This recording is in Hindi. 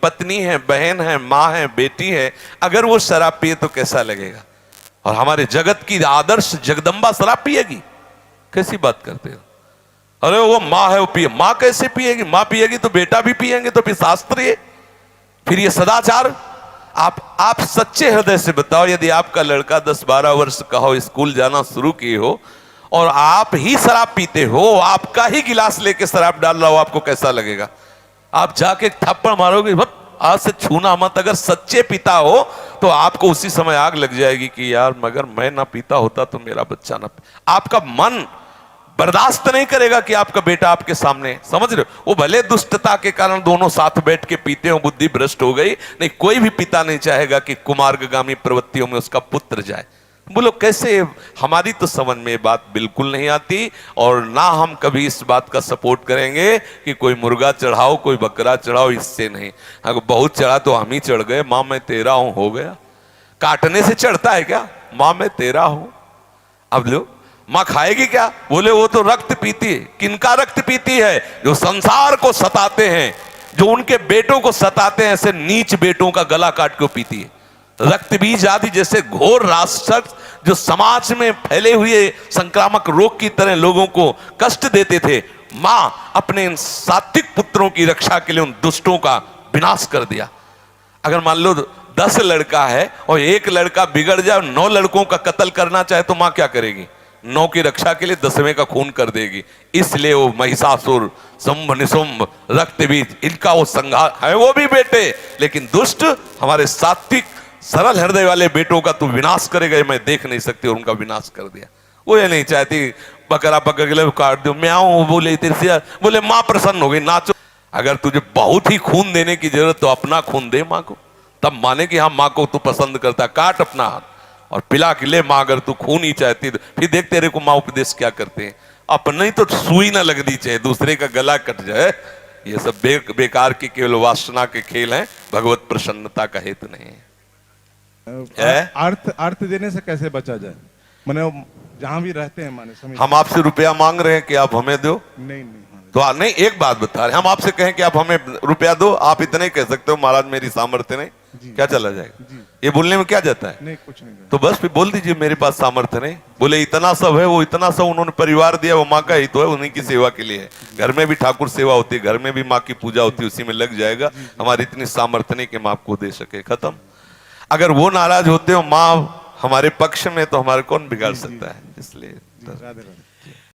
पत्नी है, बहन है, माँ है, बेटी है, अगर वो शराब पिए तो कैसा लगेगा? और हमारे जगत की आदर्श जगदम्बा शराब पिएगी? कैसी बात करते हो? अरे वो माँ है, वो पिए। माँ कैसे पिएगी? माँ पिएगी तो बेटा भी पिएंगे, तो फिर शास्त्र है, फिर ये सदाचार। आप सच्चे हृदय से बताओ, यदि आपका लड़का 10-12 वर्ष का हो, स्कूल जाना शुरू किए हो और आप ही शराब पीते हो, आपका ही गिलास लेके शराब डाल रहा हो, आपको कैसा लगेगा? आप जाके थप्पड़ मारोगे, बस आज से छूना मत। अगर सच्चे पिता हो तो आपको उसी समय आग लग जाएगी कि यार मगर मैं ना पीता होता तो मेरा बच्चा ना। आपका मन बर्दाश्त नहीं करेगा कि आपका बेटा आपके सामने, समझ रहे हो? वो भले दुष्टता के कारण दोनों साथ बैठ के पीते हो, बुद्धि भ्रष्ट हो गई, नहीं कोई भी पिता नहीं चाहेगा कि कुमार्गामी प्रवृत्तियों में उसका पुत्र जाए। बोलो कैसे? हमारी तो समझ में बात बिल्कुल नहीं आती, और ना हम कभी इस बात का सपोर्ट करेंगे कि कोई मुर्गा चढ़ाओ, कोई बकरा चढ़ाओ, इससे नहीं। अगर बहुत चढ़ा तो हम ही चढ़ गए, माँ मैं तेरा हूं, हो गया। काटने से चढ़ता है क्या? माँ मैं तेरा हूं। अब लो, माँ खाएगी क्या? बोले वो तो रक्त पीती है। किनका रक्त पीती है? जो संसार को सताते हैं, जो उनके बेटों को सताते हैं, ऐसे नीच बेटों का गला काट के पीती है। रक्त बीज आदि जैसे घोर राक्षस जो समाज में फैले हुए संक्रामक रोग की तरह लोगों को कष्ट देते थे, मां अपने इन सात्विक पुत्रों की रक्षा के लिए उन दुष्टों का विनाश कर दिया। अगर मान लो 10 लड़का है और एक लड़का बिगड़ जाए, 9 लड़कों का कत्ल करना चाहे तो मां क्या करेगी? 9 की रक्षा के लिए 10वें का खून कर देगी। इसलिए वो महिषासुर, शुंभ निशुंभ, रक्त बीज, इनका वो संहार है। वो भी बेटे, लेकिन दुष्ट हमारे सात्विक सरल हृदय वाले बेटों का तू विनाश करेगा, मैं देख नहीं सकती, और उनका विनाश कर दिया। वो ये नहीं चाहती बकरा पकड़ के काट दो, मैं आऊं बोले तेरे से, बोले मां प्रसन्न हो गई, नाचो। अगर तुझे बहुत ही खून देने की जरूरत तो अपना खून दे मां को, तब माने कि हाँ मां को तू पसंद करता। काट अपना हाथ और पिला के ले मां, अगर तू खून ही चाहती तो। फिर देख तेरे को मां उपदेश क्या करते हैं, अपने तो सुई ना लगनी चाहिए, दूसरे का गला कट जाए। ये सब बेकार की केवल वासना के खेल हैं, भगवत प्रसन्नता का हेतु नहीं है। अर्थ देने से कैसे बचा जाए? माने जहां भी रहते हैं, माने हम आपसे रुपया मांग रहे हैं कि आप हमें दो? नहीं तो नहीं, एक बात बता रहे, हम आपसे कहें कि आप हमें रुपया दो, आप इतने कह सकते हो महाराज मेरी सामर्थ्य नहीं, क्या चला जाएगा? ये बोलने में क्या जाता है? नहीं, कुछ नहीं। तो बस फिर बोल दीजिए मेरे पास सामर्थ्य नहीं। बोले इतना सब है, वो इतना सब उन्होंने परिवार दिया, वो माँ का ही तो है, उन्हीं की सेवा के लिए है। घर में भी ठाकुर सेवा होती है, घर में भी माँ की पूजा होती है, उसी में लग जाएगा। हमारी इतनी सामर्थ्य नहीं कि हम आपको दे सके, खत्म। अगर वो नाराज होते हो माँ हमारे पक्ष में, तो हमारे कौन बिगाड़ सकता है? इसलिए